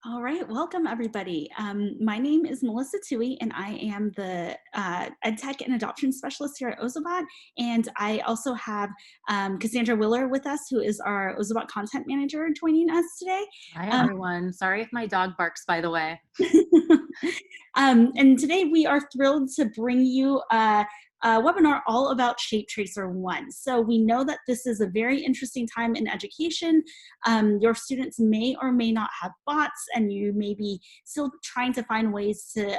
All right, welcome everybody. My name is Melissa Tui, and I am the EdTech and Adoption Specialist here at Ozobot. And I also have Cassandra Willer with us, who is our Ozobot Content Manager, joining us today. Hi, everyone. Sorry if my dog barks, by the way. And today we are thrilled to bring you a webinar all about ShapeTracer 1. So we know that this is a very interesting time in education. Your students may or may not have bots, and you may be still trying to find ways to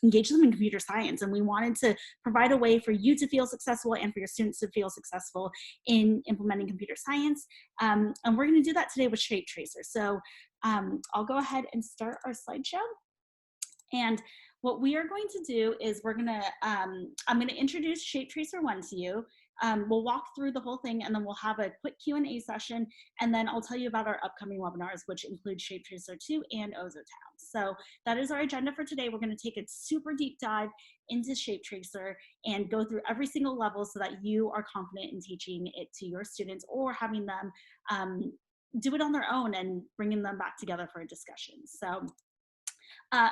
engage them in computer science. And we wanted to provide a way for you to feel successful and for your students to feel successful in implementing computer science. And we're going to do that today with ShapeTracer. So I'll go ahead and start our slideshow. And what we are going to do is I'm going to introduce ShapeTracer 1 to you. We'll walk through the whole thing, and then we'll have a quick Q&A session, and then I'll tell you about our upcoming webinars, which include ShapeTracer 2 and Ozotown. So that is our agenda for today. We're going to take a super deep dive into ShapeTracer and go through every single level so that you are confident in teaching it to your students or having them do it on their own and bringing them back together for a discussion. So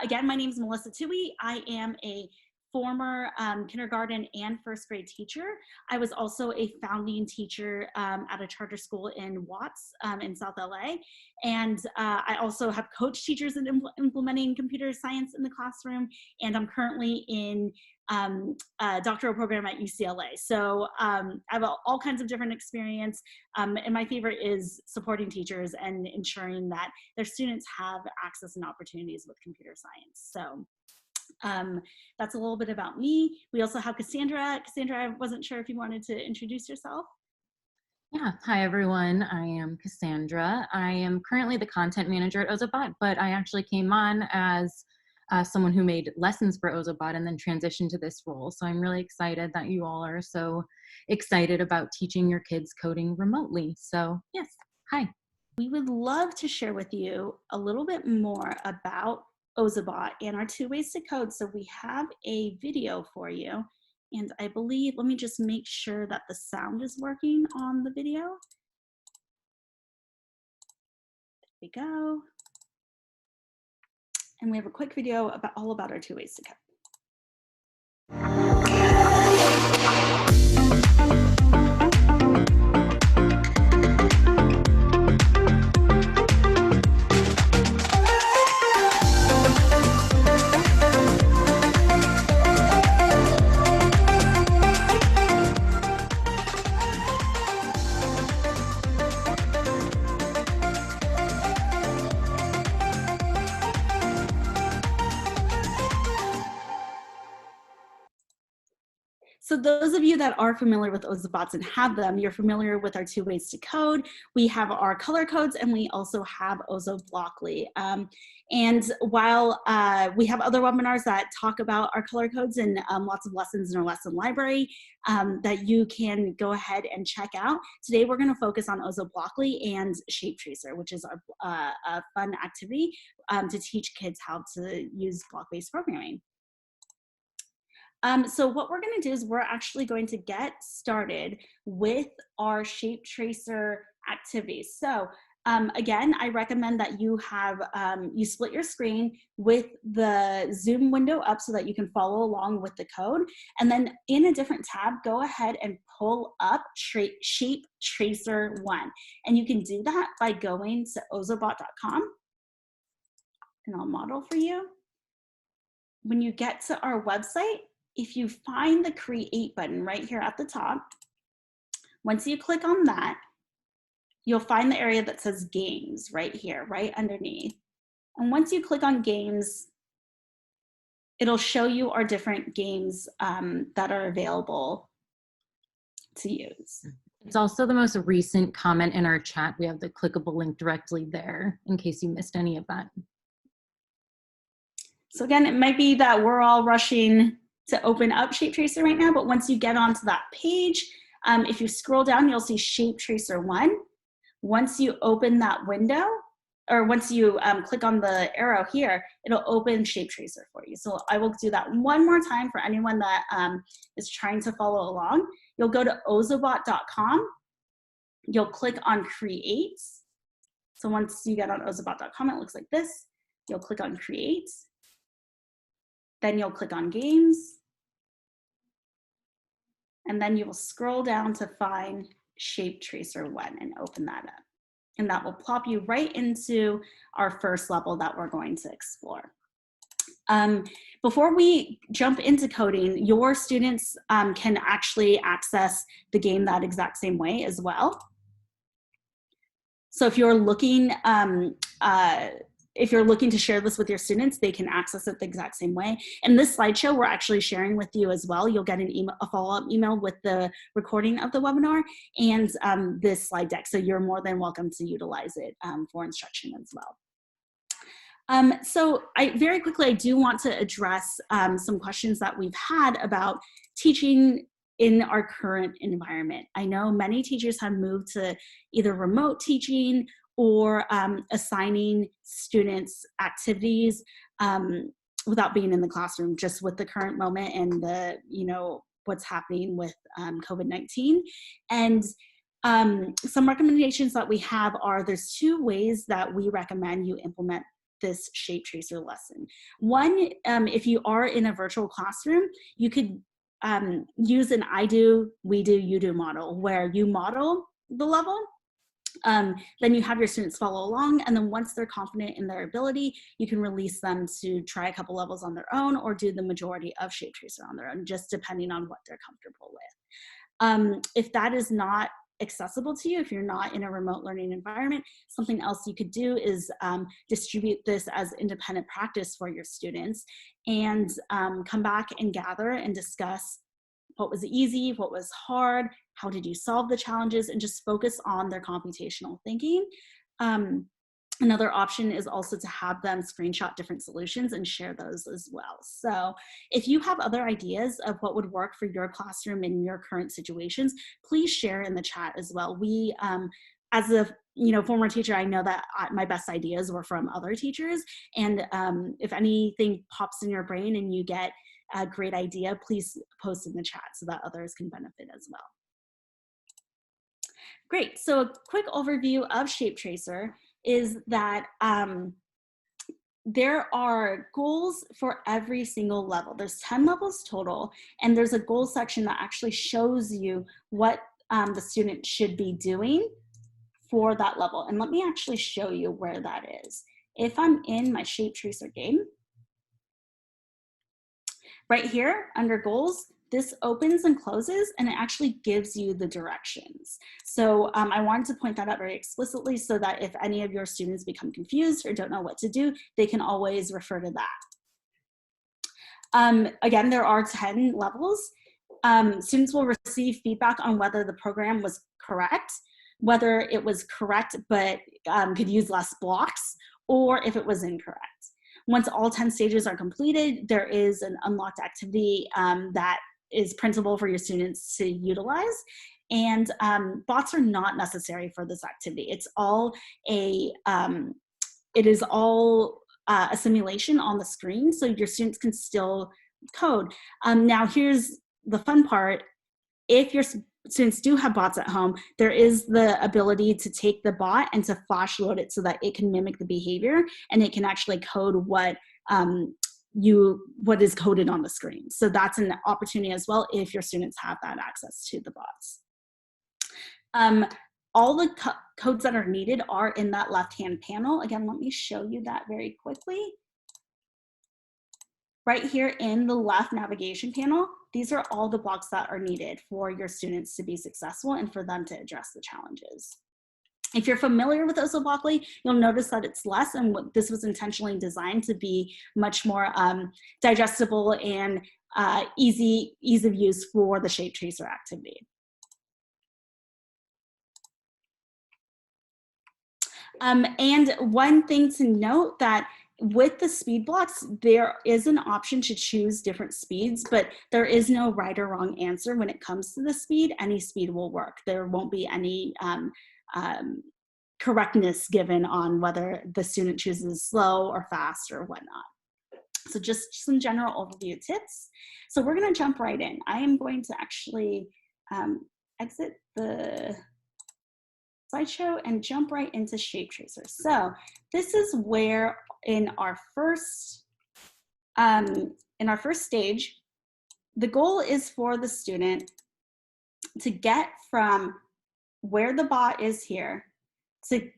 again, my name is Melissa Tui. I am a former kindergarten and first grade teacher. I was also a founding teacher at a charter school in Watts in South LA. And I also have coached teachers in implementing computer science in the classroom. And I'm currently in a doctoral program at UCLA. So I have all kinds of different experience. And my favorite is supporting teachers and ensuring that their students have access and opportunities with computer science. So that's a little bit about me. We also have Cassandra. Cassandra, I wasn't sure if you wanted to introduce yourself. Yeah, hi, everyone. I am Cassandra. I am currently the content manager at Ozobot, but I actually came on as someone who made lessons for Ozobot and then transitioned to this role. So I'm really excited that you all are so excited about teaching your kids coding remotely. So yes, hi. We would love to share with you a little bit more about Ozobot and our 2 ways to code. So we have a video for you. And I believe, let me just make sure that the sound is working on the video. There we go. And we have a quick video all about our 2 ways to code. So those of you that are familiar with Ozobots and have them, you're familiar with our 2 ways to code. We have our color codes, and we also have Ozoblockly. And while we have other webinars that talk about our color codes and lots of lessons in our lesson library that you can go ahead and check out, today we're going to focus on Ozoblockly and ShapeTracer, which is a fun activity to teach kids how to use block-based programming. So what we're going to do is we're actually going to get started with our ShapeTracer activities. So again, I recommend that you have, you split your screen with the Zoom window up so that you can follow along with the code. And then in a different tab, go ahead and pull up ShapeTracer 1. And you can do that by going to ozobot.com. And I'll model for you. When you get to our website, if you find the create button right here at the top, once you click on that, you'll find the area that says games right here, right underneath. And once you click on games, it'll show you our different games that are available to use. It's also the most recent comment in our chat. We have the clickable link directly there in case you missed any of that. So again, it might be that we're all rushing to open up ShapeTracer right now, but once you get onto that page, if you scroll down, you'll see ShapeTracer 1. Once you open that window, or once you click on the arrow here, it'll open ShapeTracer for you. So I will do that one more time for anyone that is trying to follow along. You'll go to ozobot.com. You'll click on Create. So once you get on ozobot.com, it looks like this. You'll click on create. Then you'll click on games. And then you will scroll down to find ShapeTracer 1 and open that up. And that will plop you right into our first level that we're going to explore. Before we jump into coding, your students can actually access the game that exact same way as well. So if you're looking to share this with your students, they can access it the exact same way. And this slideshow we're actually sharing with you as well. You'll get an email, a follow-up email with the recording of the webinar and this slide deck. So you're more than welcome to utilize it for instruction as well. So very quickly, I do want to address some questions that we've had about teaching in our current environment. I know many teachers have moved to either remote teaching or assigning students activities without being in the classroom, just with the current moment and the, what's happening with COVID-19. And some recommendations that we have are, there's two ways that we recommend you implement this ShapeTracer lesson. One, if you are in a virtual classroom, you could use an I do, we do, you do model, where you model the level, then you have your students follow along, and then once they're confident in their ability, you can release them to try a couple levels on their own or do the majority of ShapeTracer on their own, just depending on what they're comfortable with. If that is not accessible to you, if you're not in a remote learning environment, something else you could do is distribute this as independent practice for your students and come back and gather and discuss what was easy, what was hard, how did you solve the challenges, and just focus on their computational thinking. Another option is also to have them screenshot different solutions and share those as well. So if you have other ideas of what would work for your classroom in your current situations, please share in the chat as well. We, as a former teacher, I know that my best ideas were from other teachers. And if anything pops in your brain and you get a great idea, please post in the chat so that others can benefit as well. Great, so a quick overview of ShapeTracer is that there are goals for every single level. There's 10 levels total, and there's a goal section that actually shows you what the student should be doing for that level. And let me actually show you where that is. If I'm in my ShapeTracer game, right here under goals, this opens and closes, and it actually gives you the directions. So I wanted to point that out very explicitly so that if any of your students become confused or don't know what to do, they can always refer to that. Again, there are 10 levels. Students will receive feedback on whether the program was correct, whether it was correct but could use less blocks, or if it was incorrect. Once all 10 stages are completed, there is an unlocked activity that is printable for your students to utilize. And bots are not necessary for this activity. It's all a simulation on the screen, so your students can still code. Now here's the fun part. If your students do have bots at home, there is the ability to take the bot and to flash load it so that it can mimic the behavior and it can actually code what is coded on the screen. So that's an opportunity as well if your students have that access to the bots. All the codes that are needed are in that left-hand panel. Again, let me show you that very quickly. Right here in the left navigation panel, these are all the blocks that are needed for your students to be successful and for them to address the challenges. If you're familiar with Ozobot, you'll notice that it's less, and this was intentionally designed to be much more digestible and ease of use for the ShapeTracer activity. And one thing to note that with the speed blocks, there is an option to choose different speeds, but there is no right or wrong answer when it comes to the speed. Any speed will work. There won't be any correctness given on whether the student chooses slow or fast or whatnot. So just some general overview tips. So we're going to jump right in. I am going to actually exit the slideshow and jump right into ShapeTracer. So this is where in our first stage, the goal is for the student to get from where the bot is here to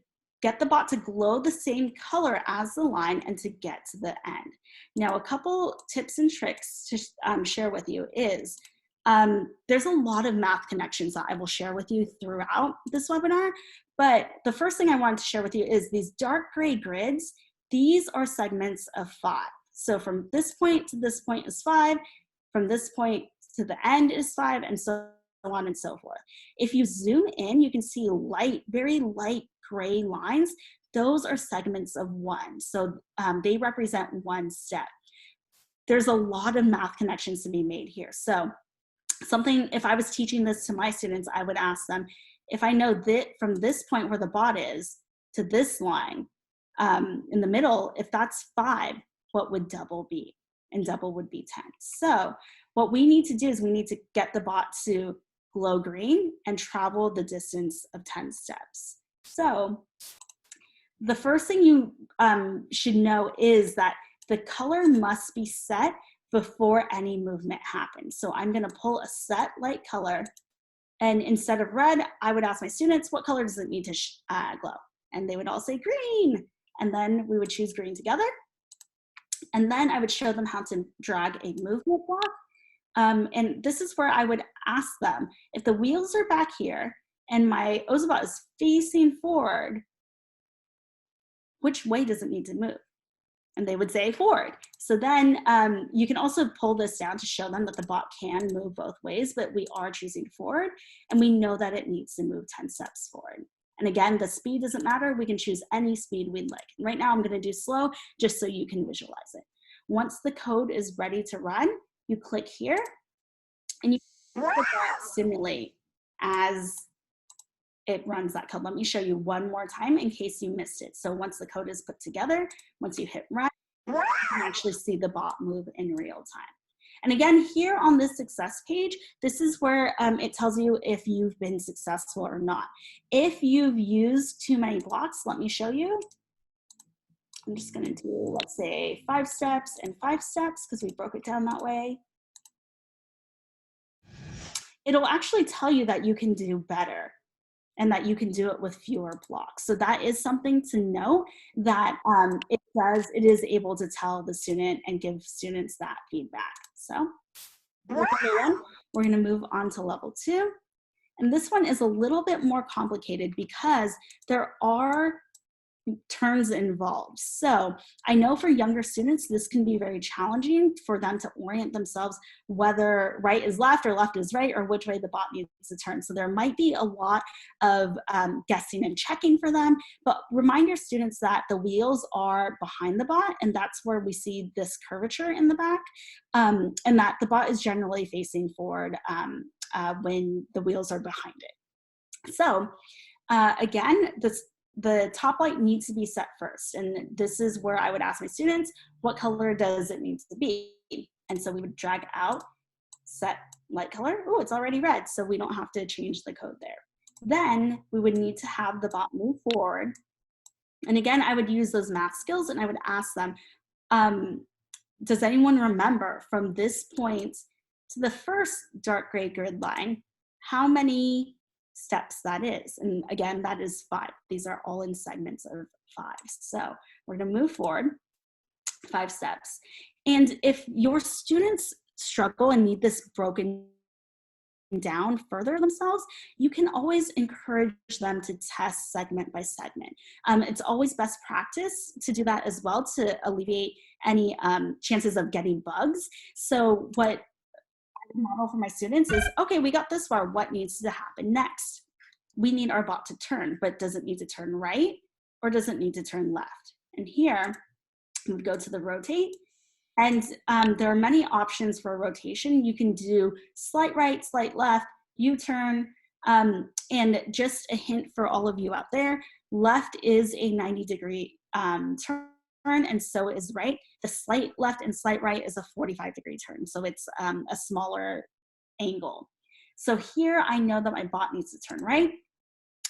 get the bot to glow the same color as the line and to get to the end. Now, a couple tips and tricks to share with you is there's a lot of math connections that I will share with you throughout this webinar, but the first thing I wanted to share with you is these dark gray grids. These are segments of 5. So from this point to this point is 5, from this point to the end is 5, and so on and so forth. If you zoom in, you can see light, very light gray lines. Those are segments of 1. So they represent 1 step. There's a lot of math connections to be made here. So if I was teaching this to my students, I would ask them, if I know that from this point where the bot is to this line in the middle, if that's 5, what would double be? And double would be 10. So what we need to do is we need to get the bot to glow green and travel the distance of 10 steps. So the first thing you should know is that the color must be set before any movement happens. So I'm gonna pull a set light color, and instead of red, I would ask my students, what color does it need to glow? And they would all say green. And then we would choose green together. And then I would show them how to drag a movement block. And this is where I would ask them, if the wheels are back here and my Ozobot is facing forward, which way does it need to move? And they would say forward. So then you can also pull this down to show them that the bot can move both ways, but we are choosing forward, and we know that it needs to move 10 steps forward. And again, the speed doesn't matter. We can choose any speed we'd like. Right now I'm gonna do slow just so you can visualize it. Once the code is ready to run, you click here and you can let the bot simulate as it runs that code. Let me show you one more time in case you missed it. So once the code is put together, once you hit run, you can actually see the bot move in real time. And again, here on this success page, this is where it tells you if you've been successful or not. If you've used too many blocks, let me show you. I'm just gonna do, let's say 5 steps and 5 steps because we broke it down that way. It'll actually tell you that you can do better and that you can do it with fewer blocks. So that is something to know, that it is able to tell the student and give students that feedback. So we're gonna move on to level 2. And this one is a little bit more complicated because there are terms involved. So I know for younger students, this can be very challenging for them to orient themselves whether right is left or left is right or which way the bot needs to turn. So there might be a lot of guessing and checking for them, but remind your students that the wheels are behind the bot, and that's where we see this curvature in the back, and that the bot is generally facing forward when the wheels are behind it. So again, the top light needs to be set first. And this is where I would ask my students, what color does it need to be? And so we would drag out, set light color. Oh, it's already red, so we don't have to change the code there. Then we would need to have the bot move forward. And again, I would use those math skills and I would ask them, does anyone remember from this point to the first dark gray grid line, how many steps that is? And again, that is 5. These are all in segments of 5. So we're gonna move forward 5 steps. And if your students struggle and need this broken down further themselves, you can always encourage them to test segment by segment. It's always best practice to do that as well to alleviate any chances of getting bugs. So what model for my students is, okay, we got this far, what needs to happen next? We need our bot to turn, but does it need to turn right or does it need to turn left? And here we would go to the rotate, and there are many options for rotation. You can do slight right, slight left, U-turn, and just a hint for all of you out there, left is a 90-degree turn, and so is right. The slight left and slight right is a 45-degree turn, so it's a smaller angle. So here I know that my bot needs to turn right.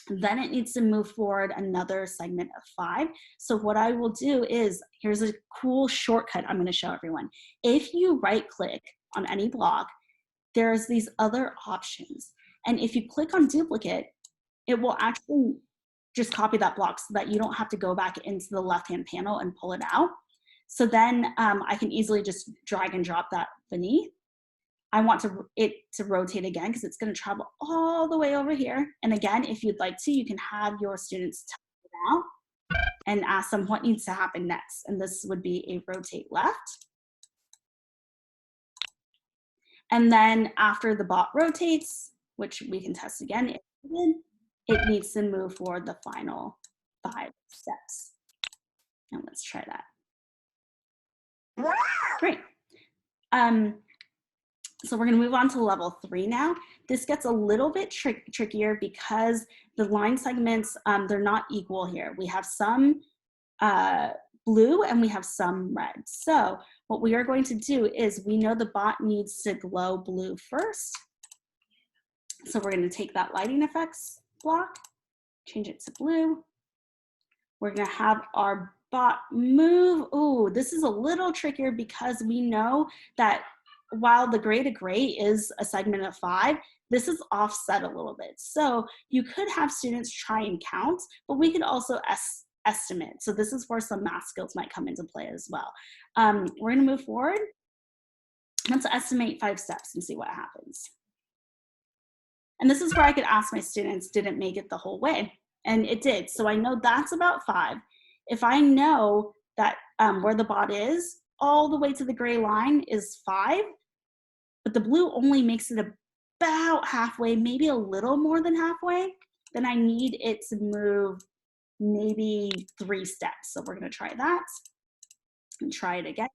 Then it needs to move forward another segment of 5. So what I will do is, here's a cool shortcut I'm going to show everyone. If you right click on any block, there's these other options. And if you click on duplicate, it will actually just copy that block so that you don't have to go back into the left-hand panel and pull it out. So then I can easily just drag and drop that beneath. I want it to rotate again because it's going to travel all the way over here. And again, if you'd like to, you can have your students type it out and ask them what needs to happen next. And this would be a rotate left. And then after the bot rotates, which we can test again, it needs to move forward the final 5 steps. And let's try that. Great. So we're going to move on to level 3 now. This gets a little bit trickier because the line segments, they're not equal here. We have some blue and we have some red. So what we are going to do is, we know the bot needs to glow blue first. So we're going to take that lighting effects block, change it to blue. We're going to have our bot move. Ooh, this is a little trickier because we know that while the gray to gray is a segment of 5, this is offset a little bit. So you could have students try and count, but we could also estimate. So this is where some math skills might come into play as well. We're going to move forward. Let's estimate 5 steps and see what happens. And this is where I could ask my students, did it make it the whole way? And it did. So I know that's about 5. If I know that where the bot is, all the way to the gray line is 5, but the blue only makes it about halfway, maybe a little more than halfway, then I need it to move maybe 3 steps. So we're going to try that and try it again.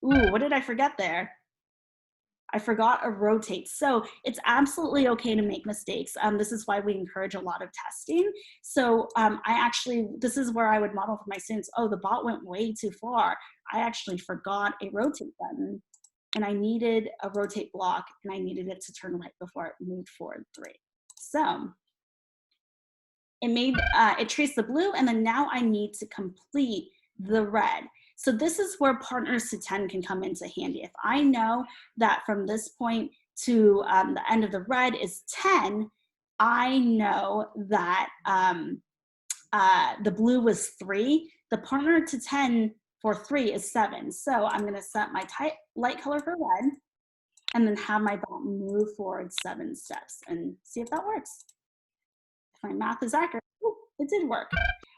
Ooh, what did I forget there? I forgot a rotate. So it's absolutely okay to make mistakes. This is why we encourage a lot of testing. So this is where I would model for my students, oh, the bot went way too far. I actually forgot a rotate button and I needed a rotate block and I needed it to turn right before it moved forward 3. So it traced the blue, and then now I need to complete the red. So this is where partners to 10 can come into handy. If I know that from this point to the end of the red is 10, I know that the blue was 3. The partner to 10 for 3 is 7. So I'm going to set my light color for red and then have my bot move forward 7 steps and see if that works. If my math is accurate, it did work.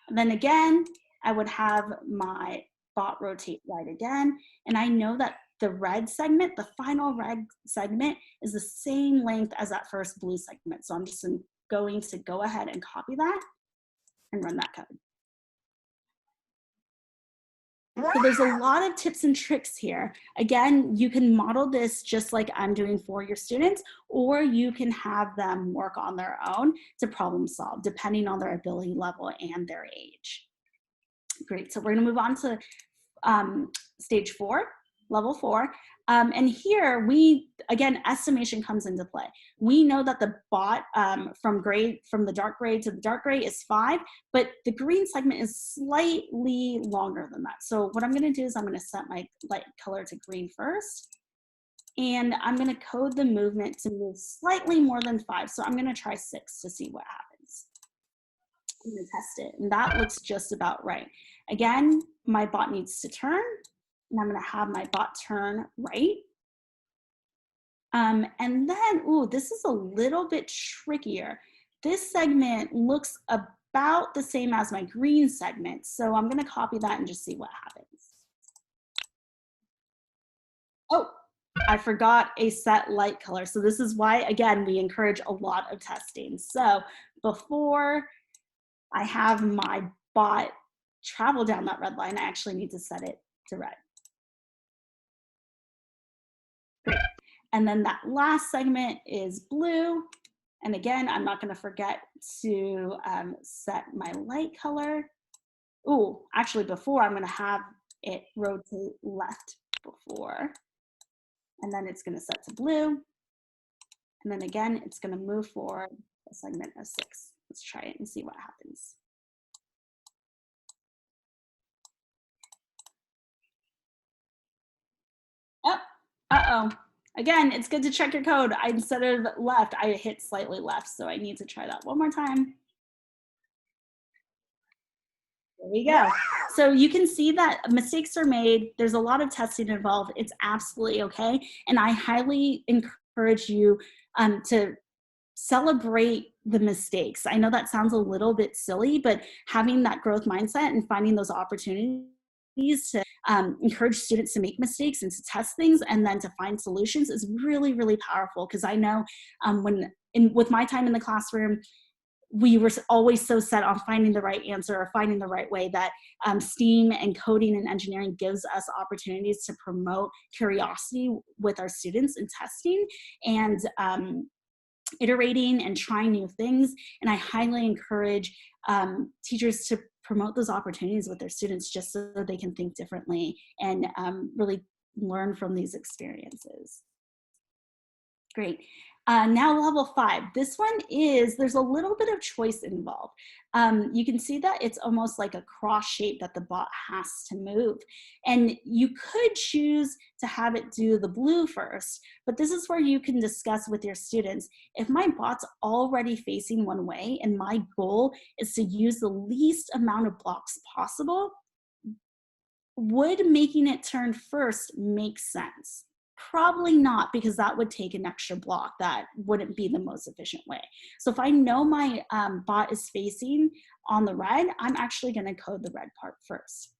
And then again, I would have my bot rotate right again. And I know that the red segment, the final red segment, is the same length as that first blue segment. So I'm just going to go ahead and copy that and run that code. So there's a lot of tips and tricks here. Again, you can model this just like I'm doing for your students, or you can have them work on their own to problem solve, depending on their ability level and their age. Great, so we're gonna move on to stage 4, level 4. And here again, estimation comes into play. We know that the bot from the dark gray to the dark gray is 5, but the green segment is slightly longer than that. So what I'm gonna do is I'm gonna set my light color to green first, and I'm gonna code the movement to move slightly more than 5. So I'm gonna try 6 to see what happens. I'm gonna test it, and that looks just about right. Again, my bot needs to turn, and I'm gonna have my bot turn right. And then, ooh, this is a little bit trickier. This segment looks about the same as my green segment, so I'm gonna copy that and just see what happens. Oh, I forgot a set light color. So this is why, again, we encourage a lot of testing. So before I have my bot travel down that red line, I actually need to set it to red. Great. And then that last segment is blue. And again, I'm not going to forget to set my light color. Ooh, actually before, I'm going to have it rotate left before. And then it's going to set to blue. And then again, it's going to move forward a segment of 6. Let's try it and see what happens. Oh, uh-oh. Again, it's good to check your code. Instead of left, I hit slightly left, so I need to try that one more time. There we go. So you can see that mistakes are made. There's a lot of testing involved. It's absolutely okay. And I highly encourage you to celebrate the mistakes. I know that sounds a little bit silly, but having that growth mindset and finding those opportunities to encourage students to make mistakes and to test things and then to find solutions is really, really powerful. Because I know with my time in the classroom, we were always so set on finding the right answer or finding the right way that STEAM and coding and engineering gives us opportunities to promote curiosity with our students in testing and iterating and trying new things. And I highly encourage teachers to promote those opportunities with their students just so they can think differently and really learn from these experiences. Great. Now level 5. This one there's a little bit of choice involved. You can see that it's almost like a cross shape that the bot has to move. And you could choose to have it do the blue first, but this is where you can discuss with your students, if my bot's already facing one way and my goal is to use the least amount of blocks possible, would making it turn first make sense? Probably not, because that would take an extra block. That wouldn't be the most efficient way. So if I know my bot is facing on the red, I'm actually going to code the red part first.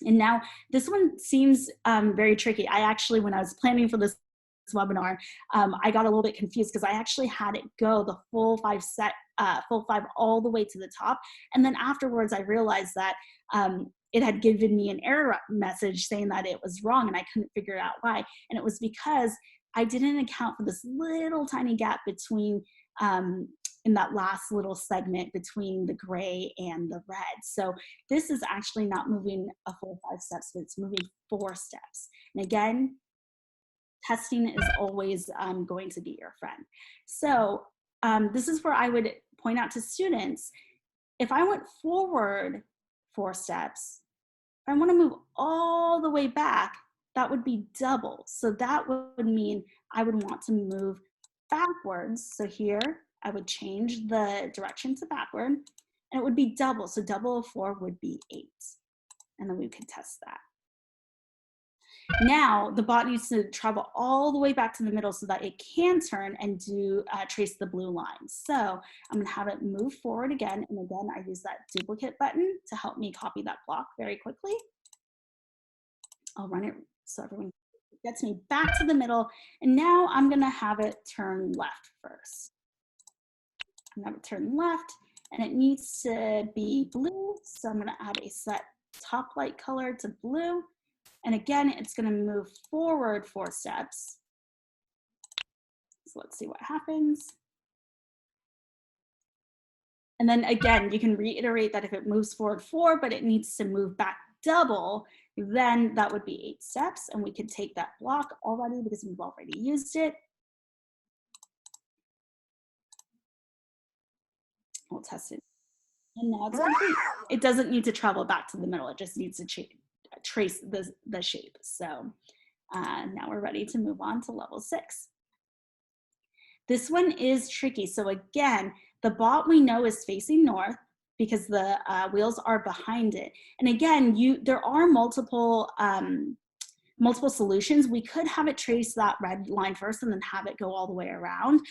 And now this one seems very tricky. I actually, when I was planning for this webinar, I got a little bit confused because I actually had it go the full 5 all the way to the top. And then afterwards, I realized that it had given me an error message saying that it was wrong and I couldn't figure out why. And it was because I didn't account for this little tiny gap between in that last little segment between the gray and the red. So this is actually not moving a full 5 steps, but it's moving 4 steps. And again, testing is always going to be your friend. So this is where I would point out to students, if I went forward 4 steps, if I want to move all the way back, that would be double. So that would mean I would want to move backwards. So here I would change the direction to backward and it would be double. So double of 4 would be 8. And then we can test that. Now the bot needs to travel all the way back to the middle so that it can turn and trace the blue line. So I'm going to have it move forward again. And again, I use that duplicate button to help me copy that block very quickly. I'll run it so everyone gets me back to the middle. And now I'm going to have it turn left first. I'm going to turn left and it needs to be blue. So I'm going to add a set top light color to blue. And again, it's going to move forward 4 steps. So let's see what happens. And then again, you can reiterate that if it moves forward 4, but it needs to move back double, then that would be 8 steps. And we can take that block already because we've already used it. We'll test it. And now it's complete. It doesn't need to travel back to the middle. It just needs to trace the shape. So now we're ready to move on to level 6. This one is tricky. So again, the bot we know is facing north because the wheels are behind it. And again, there are multiple solutions. We could have it trace that red line first and then have it go all the way around.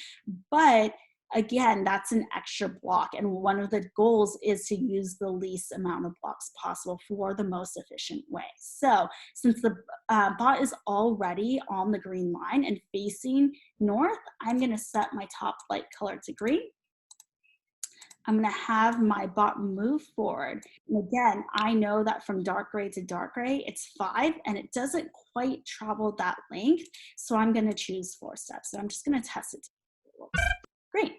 But again, that's an extra block. And one of the goals is to use the least amount of blocks possible for the most efficient way. So since the bot is already on the green line and facing north, I'm going to set my top light color to green. I'm going to have my bot move forward. And again, I know that from dark gray to dark gray, it's 5, and it doesn't quite travel that length. So I'm going to choose 4 steps. So I'm just going to test it. Great.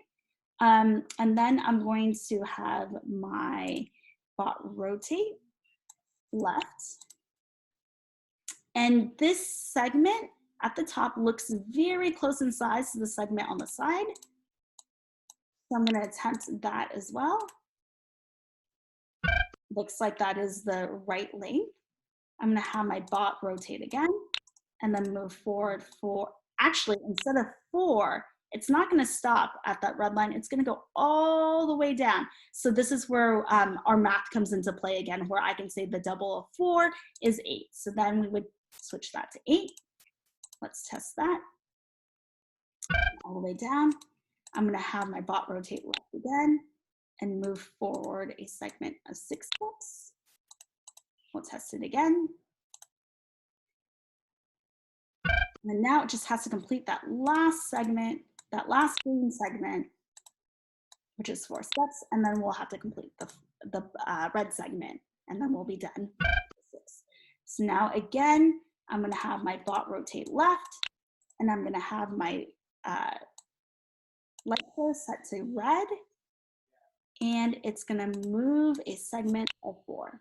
And then I'm going to have my bot rotate left. And this segment at the top looks very close in size to the segment on the side. So I'm going to attempt that as well. Looks like that is the right length. I'm going to have my bot rotate again and then move forward for, actually, instead of 4, it's not going to stop at that red line. It's going to go all the way down. So this is where our math comes into play again, where I can say the double of 4 is 8. So then we would switch that to 8. Let's test that. All the way down. I'm going to have my bot rotate left again and move forward a segment of 6 steps. We'll test it again. And now it just has to complete that last segment, that last green segment, which is 4 steps, and then we'll have to complete the red segment, and then we'll be done. So now again, I'm going to have my bot rotate left, and I'm going to have my light color set to red, and it's going to move a segment of 4.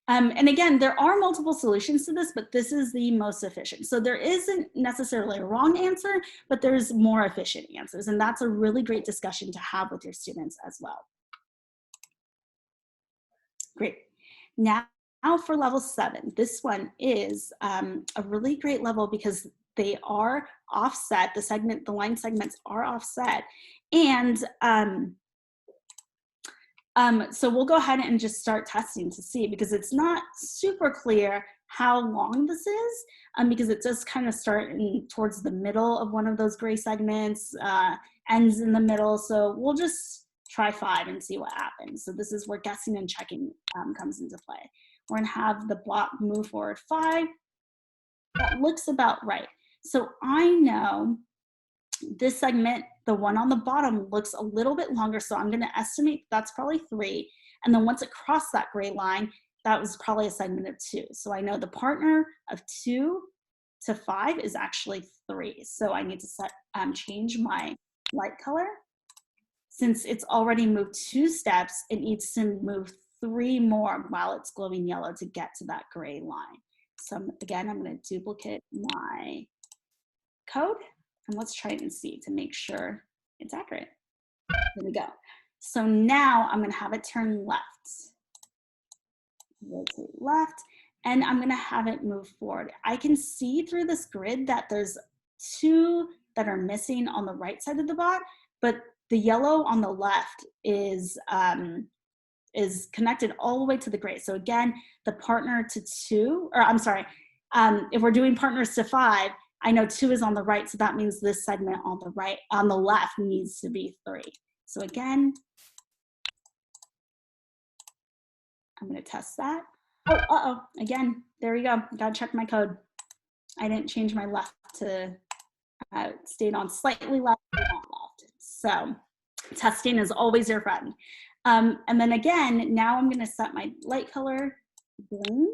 And again, there are multiple solutions to this, but this is the most efficient. So there isn't necessarily a wrong answer, but there's more efficient answers. And that's a really great discussion to have with your students as well. Great. Now for level 7, this one is a really great level because they are offset. The line segments are offset. And so we'll go ahead and just start testing to see, because it's not super clear how long this is, because it does kind of start towards the middle of one of those gray segments, ends in the middle. So we'll just try 5 and see what happens. So this is where guessing and checking comes into play. We're gonna have the bot move forward 5. That looks about right. So I know this segment, the one on the bottom, looks a little bit longer, so I'm going to estimate that's probably 3. And then once it crossed that gray line, that was probably a segment of 2. So I know the partner of 2 to 5 is actually 3. So I need to change my light color. Since it's already moved 2 steps, it needs to move 3 more while it's glowing yellow to get to that gray line. So again, I'm going to duplicate my code. And let's try it and see to make sure it's accurate. There we go. So now I'm going to have it turn left. Rotate left. And I'm going to have it move forward. I can see through this grid that there's 2 that are missing on the right side of the bot, but the yellow on the left is connected all the way to the gray. So again, the partner to 2, or I'm sorry, if we're doing partners to 5, I know 2 is on the right, so that means this segment on the left needs to be 3. So again, I'm going to test that. Oh, again, there we go. Got to check my code. I didn't change my left to stayed on slightly left, not left. So testing is always your friend. And then again, now I'm going to set my light color green.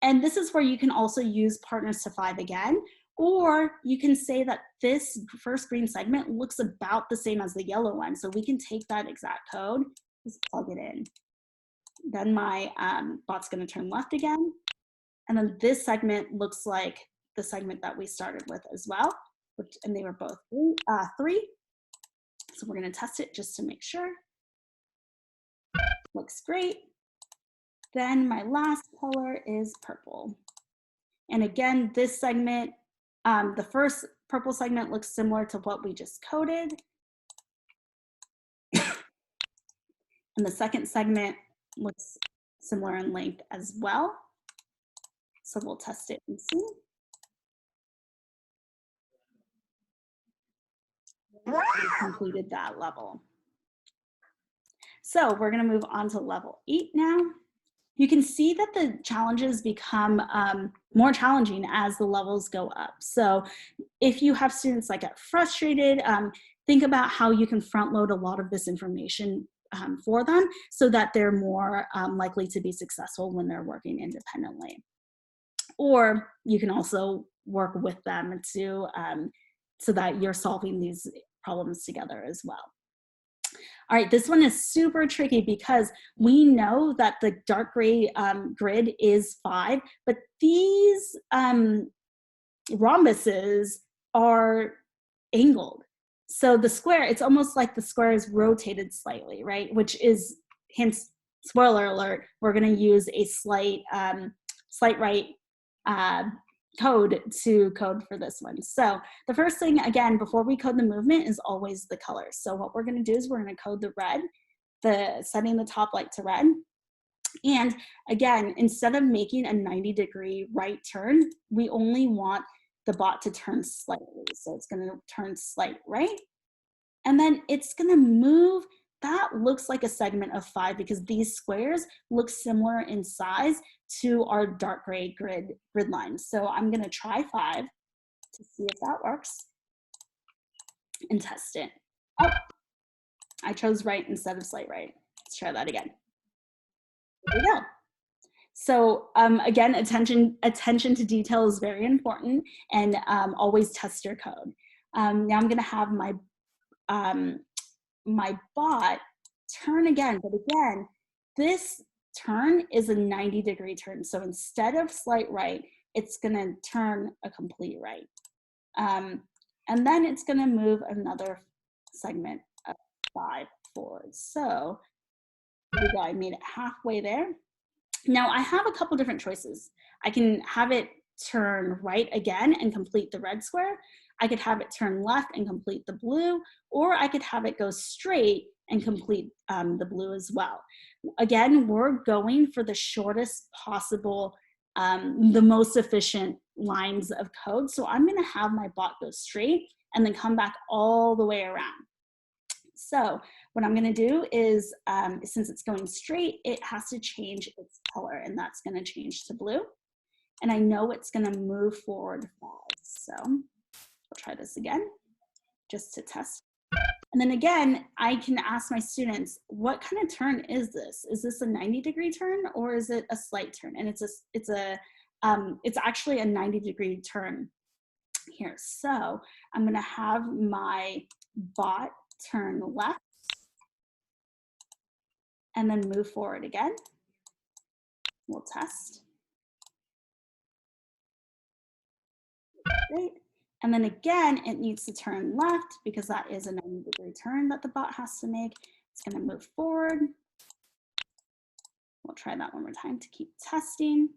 And this is where you can also use partners to 5 again. Or you can say that this first green segment looks about the same as the yellow one. So we can take that exact code, just plug it in. Then my bot's going to turn left again. And then this segment looks like the segment that we started with as well, and they were both 3. So we're going to test it just to make sure. Looks great. Then my last color is purple. And again, this segment, the first purple segment looks similar to what we just coded. And the second segment looks similar in length as well. So we'll test it and see. We completed that level. So we're going to move on to level 8 now. You can see that the challenges become more challenging as the levels go up. So if you have students that get frustrated, think about how you can front load a lot of this information for them so that they're more likely to be successful when they're working independently. Or you can also work with them to, so that you're solving these problems together as well. All right, this one is super tricky because we know that the dark gray grid is 5, but these rhombuses are angled. So the square, it's almost like the square is rotated slightly, right? Which is, hence, spoiler alert, we're gonna use a slight right code to code for this one. So the first thing, again, before we code the movement is always the color. So what we're gonna do is we're gonna code the red, setting the top light to red. And again, instead of making a 90-degree right turn, we only want the bot to turn slightly. So it's gonna turn slight right. And then it's gonna move. That looks like a segment of 5 because these squares look similar in size to our dark gray grid lines. So I'm gonna try 5 to see if that works and test it. Oh, I chose right instead of slight right. Let's try that again. There we go. So again, attention to detail is very important, and always test your code. Now I'm gonna have my my bot turn again, but again, this turn is a 90-degree turn. So instead of slight right, it's gonna turn a complete right. And then it's gonna move another segment of 5 forward. So here we go, I made it halfway there. Now I have a couple different choices. I can have it turn right again and complete the red square. I could have it turn left and complete the blue, or I could have it go straight and complete the blue as well. Again, we're going for the shortest possible, the most efficient lines of code. So I'm gonna have my bot go straight and then come back all the way around. So what I'm gonna do is, since it's going straight, it has to change its color, and that's gonna change to blue. And I know it's gonna move forward 5. So I'll try this again, just to test. And then again, I can ask my students, what kind of turn is this? Is this a 90-degree turn or is it a slight turn? And it's actually a 90-degree turn here. So I'm gonna have my bot turn left and then move forward again. We'll test. Great. And then again, it needs to turn left because that is a 90-degree turn that the bot has to make. It's gonna move forward. We'll try that one more time to keep testing.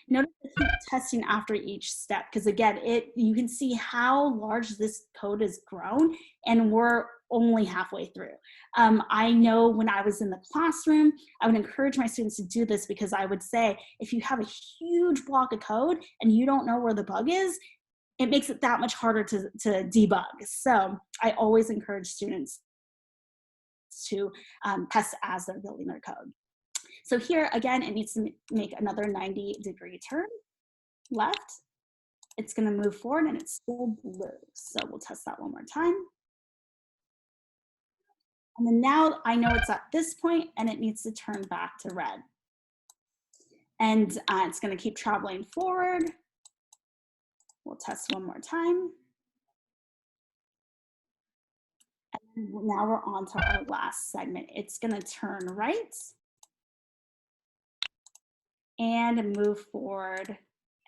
Notice to keep testing after each step, because again, you can see how large this code has grown, and we're only halfway through. I know when I was in the classroom, I would encourage my students to do this because I would say, if you have a huge block of code and you don't know where the bug is, it makes it that much harder to debug. So I always encourage students to test as they're building their code. So here, again, it needs to make another 90-degree turn left. It's gonna move forward and it's still blue. So we'll test that one more time. And then now I know it's at this point and it needs to turn back to red. And it's gonna keep traveling forward. We'll test one more time. And now we're on to our last segment. It's gonna turn right and move forward,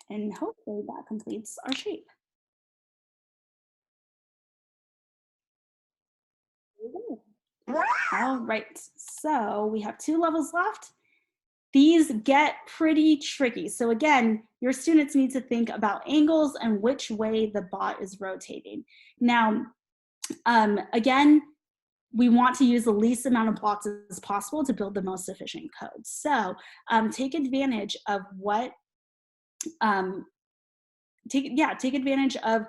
and hopefully that completes our shape. All right, so we have 2 levels left. These get pretty tricky. So again, your students need to think about angles and which way the bot is rotating. Now, again, we want to use the least amount of blocks as possible to build the most efficient code. So take advantage of what, take advantage of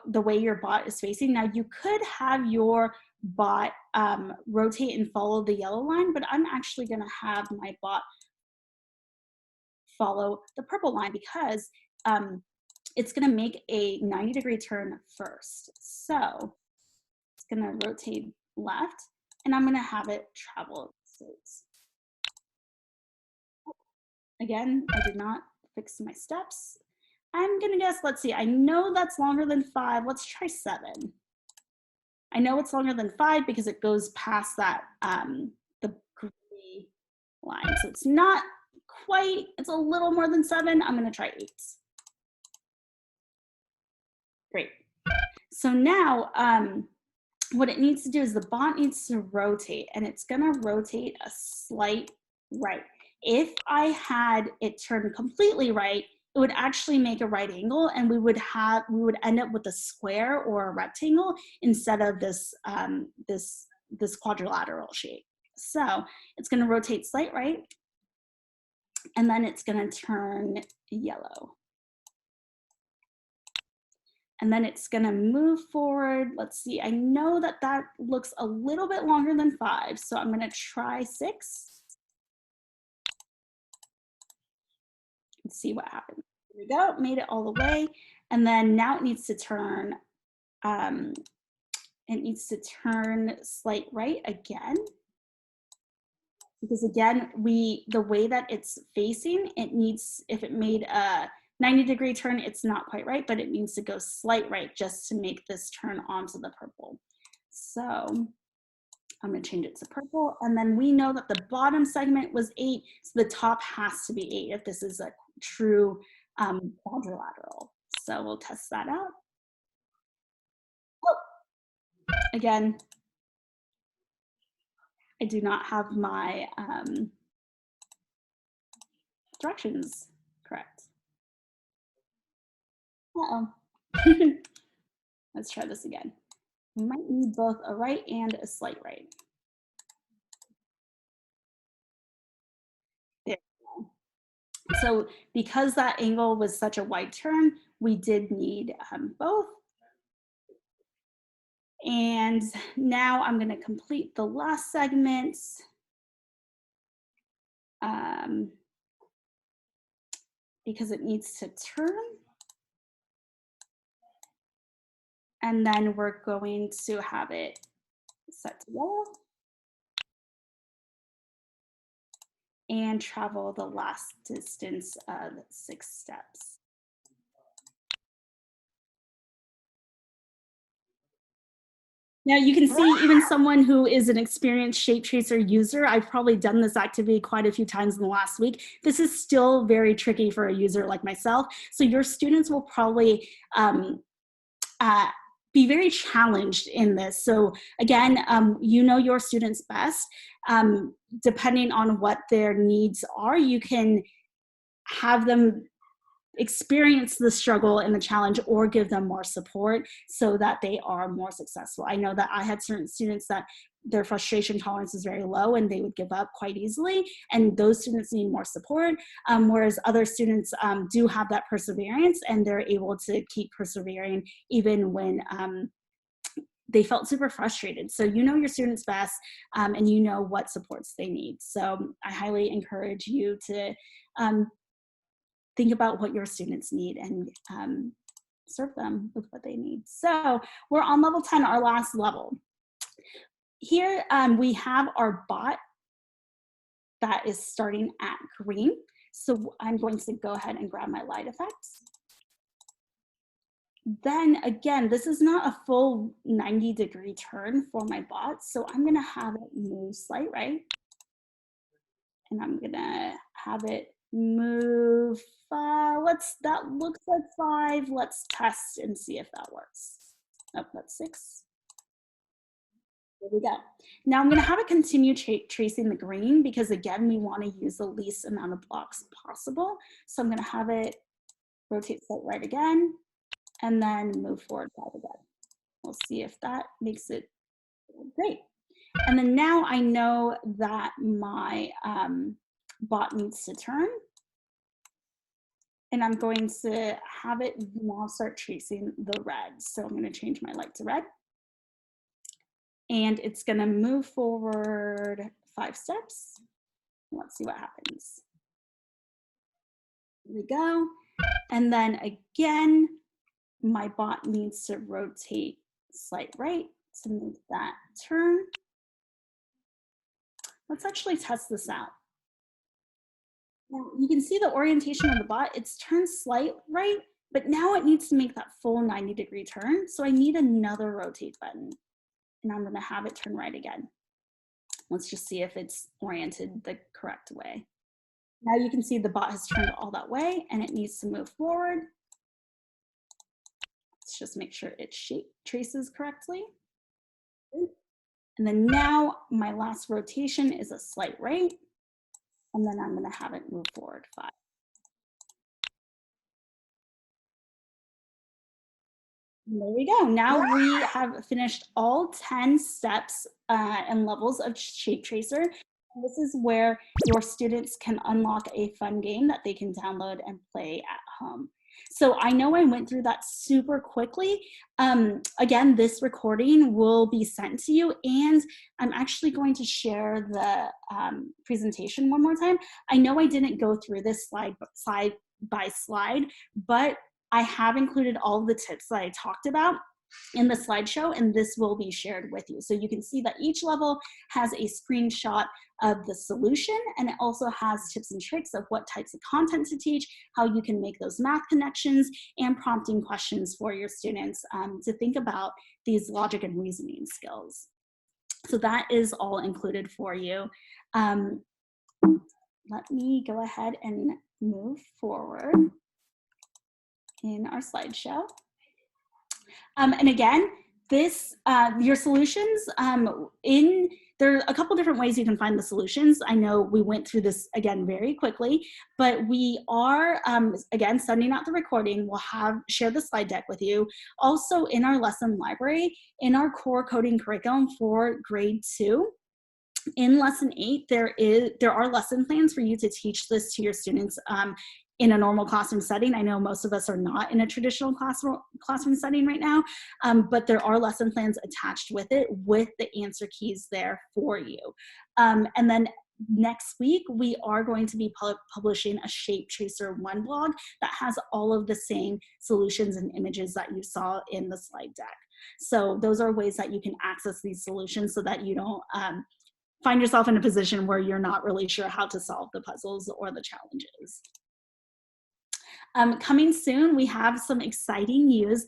the way your bot is facing. Now you could have your bot rotate and follow the yellow line, but I'm actually gonna have my bot follow the purple line because it's gonna make a 90-degree turn first. So it's gonna rotate left and I'm gonna have it travel straight. Again, I did not fix my steps. I'm gonna guess, let's see, I know that's longer than 5. Let's try 7. I know it's longer than 5 because it goes past that, the gray line. So it's not quite, it's a little more than 7. I'm gonna try 8. Great. So now what it needs to do is the bot needs to rotate, and it's gonna rotate a slight right. If I had it turned completely right, it would actually make a right angle, and we would end up with a square or a rectangle instead of this this quadrilateral shape. So it's gonna rotate slight right, and then it's gonna turn yellow. And then it's gonna move forward. Let's see, I know that that looks a little bit longer than 5, so I'm gonna try 6. Let's see what happens. Here we go, made it all the way. And then now it needs to turn, slight right again. Because again, the way that it's facing, it needs, if it made a 90-degree turn, it's not quite right, but it needs to go slight right just to make this turn onto the purple. So I'm gonna change it to purple. And then we know that the bottom segment was 8, so the top has to be 8 if this is a true quadrilateral. So we'll test that out. Oh, again, I do not have my directions correct. Uh-oh. Let's try this again. We might need both a right and a slight right. There we go. So because that angle was such a wide turn, we did need both. And now I'm gonna complete the last segment. Because it needs to turn. And then we're going to have it set to yellow and travel the last distance of 6 steps. Now you can see even someone who is an experienced ShapeTracer user, I've probably done this activity quite a few times in the last week. This is still very tricky for a user like myself. So your students will probably be very challenged in this. So again, you know your students best. Depending on what their needs are, you can have them experience the struggle and the challenge or give them more support so that they are more successful. I know that I had certain students that their frustration tolerance is very low and they would give up quite easily, and those students need more support, whereas other students do have that perseverance and they're able to keep persevering even when they felt super frustrated. So you know your students best and you know what supports they need. So I highly encourage you to think about what your students need and serve them with what they need. So we're on level 10, our last level. Here we have our bot that is starting at green. So I'm going to go ahead and grab my light effects. Then again, this is not a full 90-degree turn for my bot, so I'm gonna have it move slight right. And I'm gonna have it move, that looks like 5. Let's test and see if that works. Oh, that's 6. There we go. Now I'm gonna have it continue tracing the green because again, we wanna use the least amount of blocks possible. So I'm gonna have it rotate slight right again and then move forward 5 again. We'll see if that makes it great. And then now I know that my bot needs to turn. And I'm going to have it now start tracing the red. So I'm going to change my light to red. And it's going to move forward 5 steps. Let's see what happens. Here we go. And then again, my bot needs to rotate slight right to make that turn. Let's actually test this out. Now you can see the orientation of the bot, it's turned slight right, but now it needs to make that full 90-degree turn. So I need another rotate button and I'm gonna have it turn right again. Let's just see if it's oriented the correct way. Now you can see the bot has turned all that way and it needs to move forward, Let's just make sure it shape traces correctly. And then now my last rotation is a slight right. And then I'm gonna have it move forward 5. And there we go. Now we have finished all 10 steps and levels of ShapeTracer. And this is where your students can unlock a fun game that they can download and play at home. So I know I went through that super quickly. Again, this recording will be sent to you, and I'm actually going to share the presentation one more time. I know I didn't go through this slide by slide, but I have included all of the tips that I talked about in the slideshow, and this will be shared with you. So you can see that each level has a screenshot of the solution, and it also has tips and tricks of what types of content to teach, how you can make those math connections, and prompting questions for your students to think about these logic and reasoning skills. So that is all included for you. Let me go ahead and move forward in our slideshow. And again, this, your solutions, there are a couple different ways you can find the solutions. I know we went through this again very quickly, but we are, again, sending out the recording. We'll share the slide deck with you. Also in our lesson library, in our core coding curriculum for grade 2, in lesson 8, there are lesson plans for you to teach this to your students in a normal classroom setting. I know most of us are not in a traditional classroom setting right now, but there are lesson plans attached with it with the answer keys there for you. And then next week, we are going to be publishing a ShapeTracer 1 blog that has all of the same solutions and images that you saw in the slide deck. So those are ways that you can access these solutions so that you don't find yourself in a position where you're not really sure how to solve the puzzles or the challenges. Coming soon, we have some exciting news.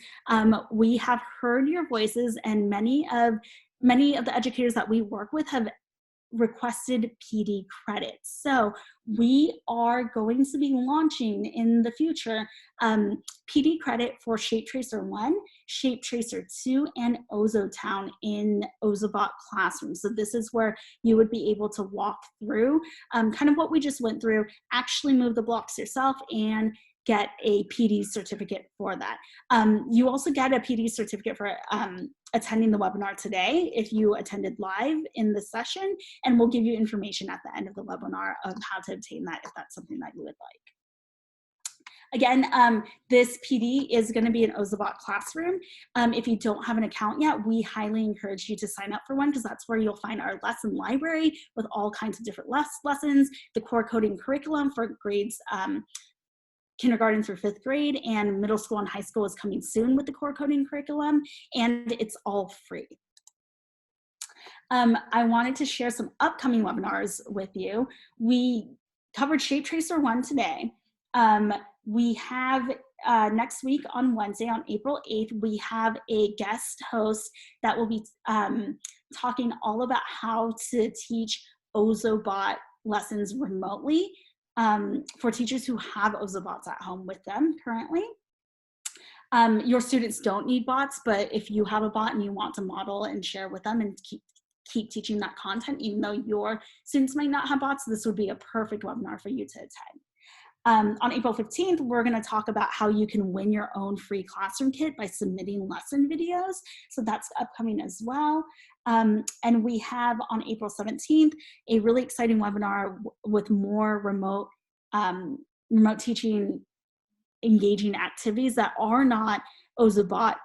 We have heard your voices, and many of the educators that we work with have requested PD credits. So we are going to be launching in the future PD credit for ShapeTracer 1, ShapeTracer 2, and Ozobot in Ozobot classrooms. So this is where you would be able to walk through kind of what we just went through, actually move the blocks yourself, and get a PD certificate for that. You also get a PD certificate for attending the webinar today if you attended live in the session, and we'll give you information at the end of the webinar of how to obtain that if that's something that you would like. Again, this PD is going to be an Ozobot classroom. If you don't have an account yet, we highly encourage you to sign up for one, because that's where you'll find our lesson library with all kinds of different lessons, the core coding curriculum for grades kindergarten through 5th grade, and middle school and high school is coming soon with the core coding curriculum, and it's all free. I wanted to share some upcoming webinars with you. We covered ShapeTracer 1 today. We have next week on Wednesday, on April 8th, we have a guest host that will be talking all about how to teach Ozobot lessons remotely for teachers who have Ozobots at home with them currently. Your students don't need bots, but if you have a bot and you want to model and share with them and keep teaching that content, even though your students might not have bots, this would be a perfect webinar for you to attend. On April 15th, we're going to talk about how you can win your own free classroom kit by submitting lesson videos. So that's upcoming as well. And we have on April 17th, a really exciting webinar with more remote teaching engaging activities that are not Ozobot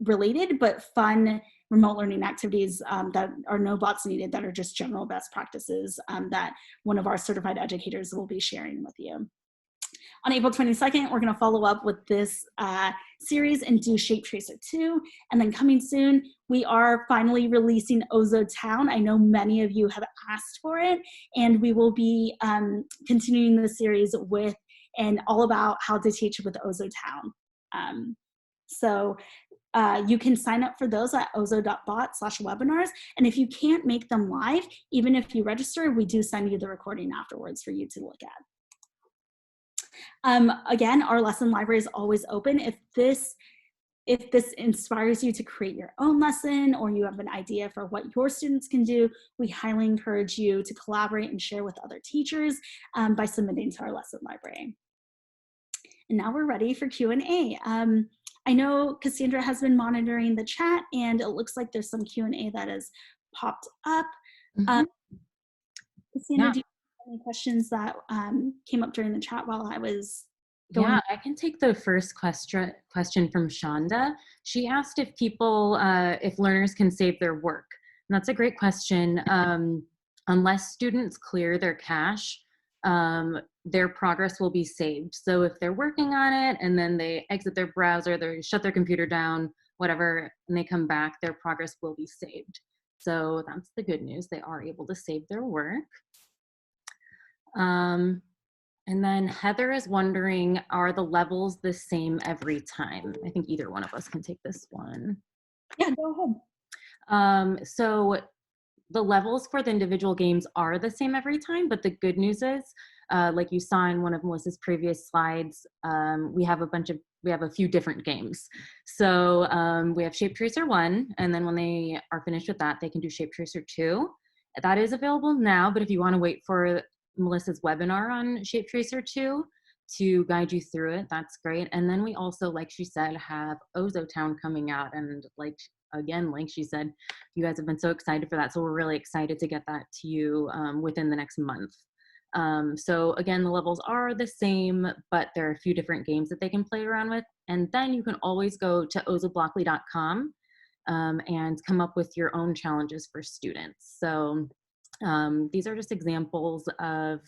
related, but fun remote learning activities that are no bots needed, that are just general best practices that one of our certified educators will be sharing with you. On April 22nd, we're going to follow up with this series and do ShapeTracer 2. And then coming soon, we are finally releasing Ozobot. I know many of you have asked for it, and we will be continuing the series with and all about how to teach with Ozobot. So you can sign up for those at ozo.bot/webinars. And if you can't make them live, even if you register, we do send you the recording afterwards for you to look at. Again, our lesson library is always open. If this if this inspires you to create your own lesson, or you have an idea for what your students can do, we highly encourage you to collaborate and share with other teachers by submitting to our lesson library. And now we're ready for Q&A. I know Cassandra has been monitoring the chat, and it looks like there's some Q&A that has popped up. Mm-hmm. Cassandra, do you have any questions that came up during the chat while I was going? Yeah, I can take the first question from Shonda. She asked if people, if learners can save their work. And that's a great question. Unless students clear their cache, their progress will be saved. So if they're working on it and then they exit their browser, they shut their computer down, whatever, and they come back, their progress will be saved. So that's the good news. They are able to save their work. And then Heather is wondering, are the levels the same every time? I think either one of us can take this one. Yeah, go ahead. So the levels for the individual games are the same every time, but the good news is, like you saw in one of Melissa's previous slides, we have a few different games. So we have ShapeTracer 1, and then when they are finished with that, they can do ShapeTracer 2. That is available now, but if you want to wait for Melissa's webinar on ShapeTracer 2 to guide you through it, that's great. And then we also, like she said, have Ozotown coming out, and like she said, you guys have been so excited for that. So we're really excited to get that to you within the next month. So again, the levels are the same, but there are a few different games that they can play around with. And then you can always go to ozoblockly.com and come up with your own challenges for students. So these are just examples of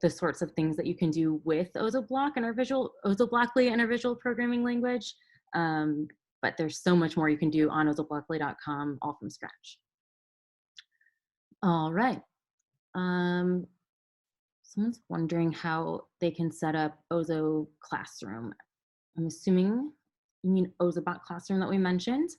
the sorts of things that you can do with Ozoblockly and our visual programming language. But there's so much more you can do on ozoblockly.com all from scratch. All right. Someone's wondering how they can set up Ozo Classroom. I'm assuming you mean Ozobot Classroom that we mentioned.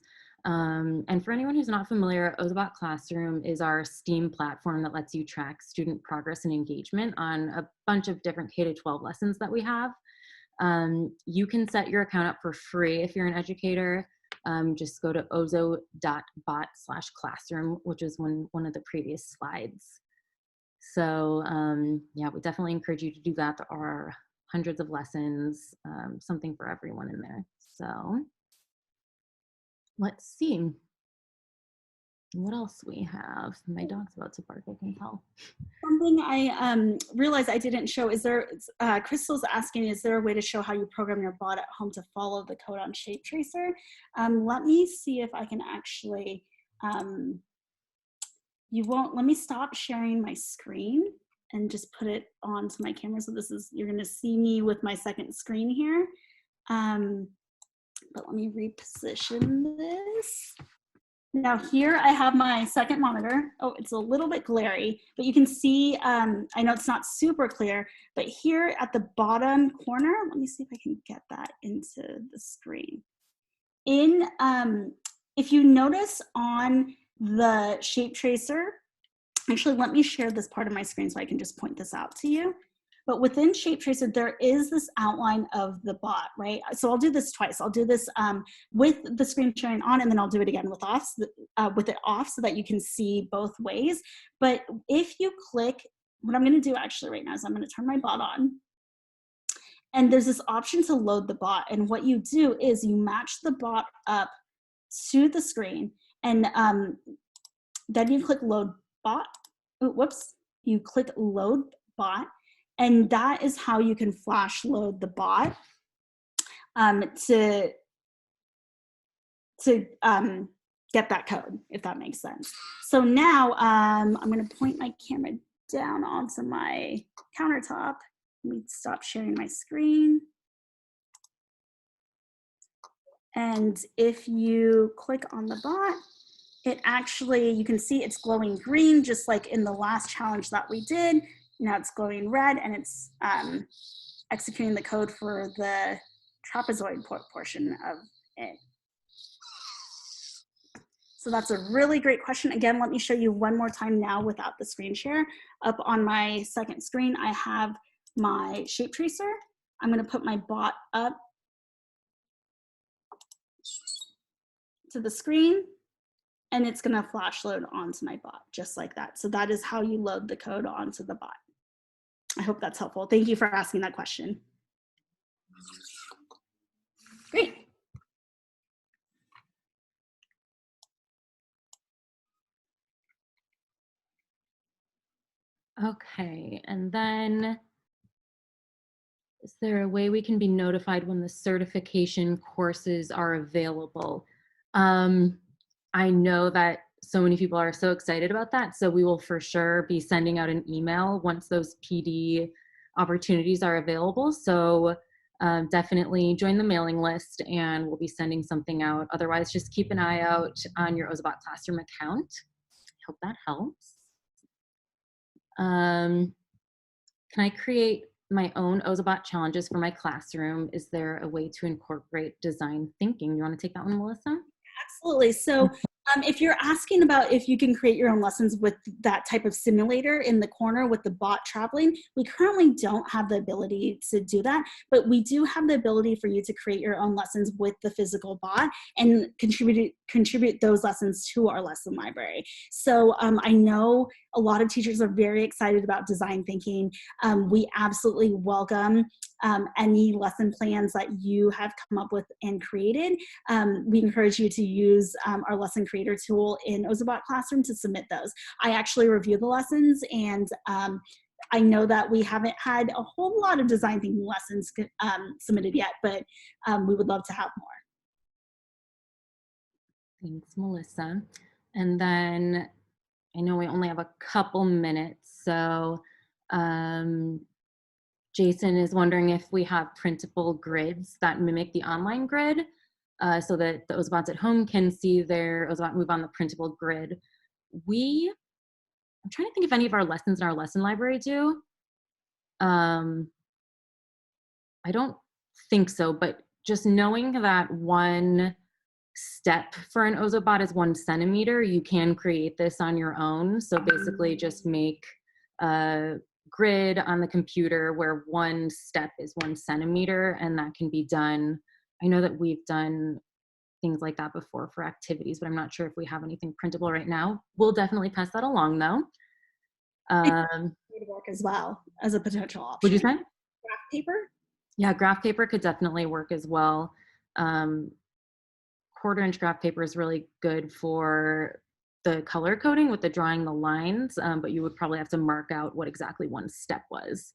And for anyone who's not familiar, Ozobot Classroom is our STEAM platform that lets you track student progress and engagement on a bunch of different K-12 lessons that we have. You can set your account up for free if you're an educator. Just go to ozo.bot/classroom, which is one of the previous slides. So yeah, we definitely encourage you to do that. There are hundreds of lessons, something for everyone in there. So let's see what else we have. My dog's about to bark, I can tell. Something I realized I didn't show is Crystal's asking, is there a way to show how you program your bot at home to follow the code on ShapeTracer? Let me see if I can actually, let me stop sharing my screen and just put it onto my camera. So you're gonna see me with my second screen here. But let me reposition this. Now here I have my second monitor. Oh, it's a little bit glary, but you can see, I know it's not super clear, but here at the bottom corner, let me see if I can get that into the screen. If you notice on the ShapeTracer, actually let me share this part of my screen so I can just point this out to you. But within ShapeTracer, there is this outline of the bot, right? So I'll do this twice. I'll do this with the screen sharing on, and then I'll do it again with it off so that you can see both ways. But if you click, what I'm gonna do actually right now is I'm gonna turn my bot on. And there's this option to load the bot. And what you do is you match the bot up to the screen, and then you click load bot. Oh, whoops, you click load bot. And that is how you can flash load the bot to get that code, if that makes sense. So now I'm going to point my camera down onto my countertop. Let me stop sharing my screen. And if you click on the bot, it actually, you can see it's glowing green, just like in the last challenge that we did. Now it's glowing red, and it's executing the code for the trapezoid portion of it. So that's a really great question. Again, let me show you one more time now without the screen share. Up on my second screen, I have my ShapeTracer. I'm gonna put my bot up to the screen, and it's going to flash load onto my bot just like that. So that is how you load the code onto the bot. I hope that's helpful. Thank you for asking that question. Great. Okay, and then is there a way we can be notified when the certification courses are available? I know that so many people are so excited about that, so we will for sure be sending out an email once those PD opportunities are available. So definitely join the mailing list and we'll be sending something out. Otherwise, just keep an eye out on your Ozobot Classroom account. I hope that helps. Can I create my own Ozobot challenges for my classroom? Is there a way to incorporate design thinking? You want to take that one, Melissa? Absolutely. So if you're asking about if you can create your own lessons with that type of simulator in the corner with the bot traveling, we currently don't have the ability to do that, but we do have the ability for you to create your own lessons with the physical bot and contribute those lessons to our lesson library. So I know a lot of teachers are very excited about design thinking. We absolutely welcome any lesson plans that you have come up with and created. We encourage you to use our lesson creator tool in Ozobot Classroom to submit those. I actually review the lessons, and I know that we haven't had a whole lot of design thinking lessons submitted yet, but we would love to have more. Thanks, Melissa. And then I know we only have a couple minutes, so Jason is wondering if we have printable grids that mimic the online grid so that the Ozobots at home can see their Ozobot move on the printable grid. I'm trying to think if any of our lessons in our lesson library do. I don't think so, but just knowing that one step for an Ozobot is 1 centimeter, you can create this on your own. So basically just make a grid on the computer where one step is 1 centimeter, and that can be done. I know that we've done things like that before for activities, but I'm not sure if we have anything printable right now. We'll definitely pass that along though. Work as well as a potential option. Would you say? Graph paper? Yeah, graph paper could definitely work as well. 1/4-inch graph paper is really good for the color coding with the drawing the lines, but you would probably have to mark out what exactly one step was.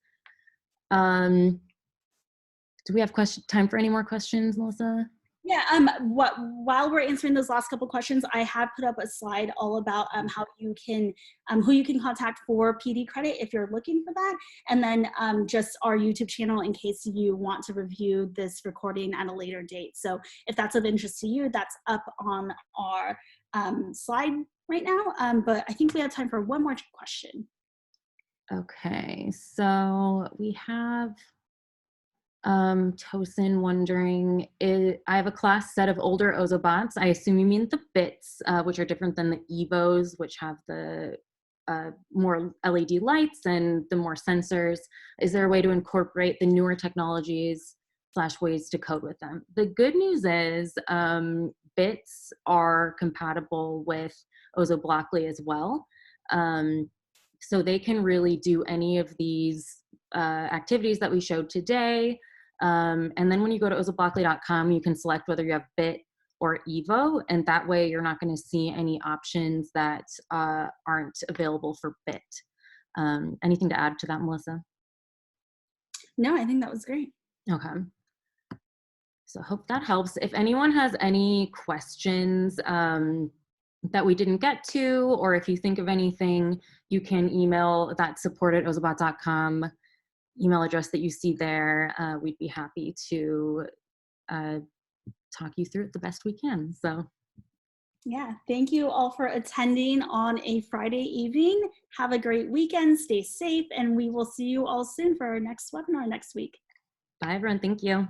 Do we have time for any more questions, Melissa? Yeah, while we're answering those last couple questions, I have put up a slide all about how you can, who you can contact for PD credit if you're looking for that, and then just our YouTube channel in case you want to review this recording at a later date. So if that's of interest to you, that's up on our slide right now, but I think we have time for one more question. Okay, so we have Tosun wondering, I have a class set of older Ozobots. I assume you mean the bits, which are different than the Evos, which have the more LED lights and the more sensors. Is there a way to incorporate the newer technologies / ways to code with them? The good news is bits are compatible with Ozoblockly as well. So they can really do any of these activities that we showed today. And then when you go to ozoblockly.com, you can select whether you have bit or Evo, and that way you're not going to see any options that aren't available for bit. Anything to add to that, Melissa? No, I think that was great. Okay. So I hope that helps. If anyone has any questions that we didn't get to, or if you think of anything, you can email that support@ozobot.com email address that you see there. We'd be happy to talk you through it the best we can. So yeah, thank you all for attending on a Friday evening. Have a great weekend, stay safe, and we will see you all soon for our next webinar next week. bye everyone, thank you.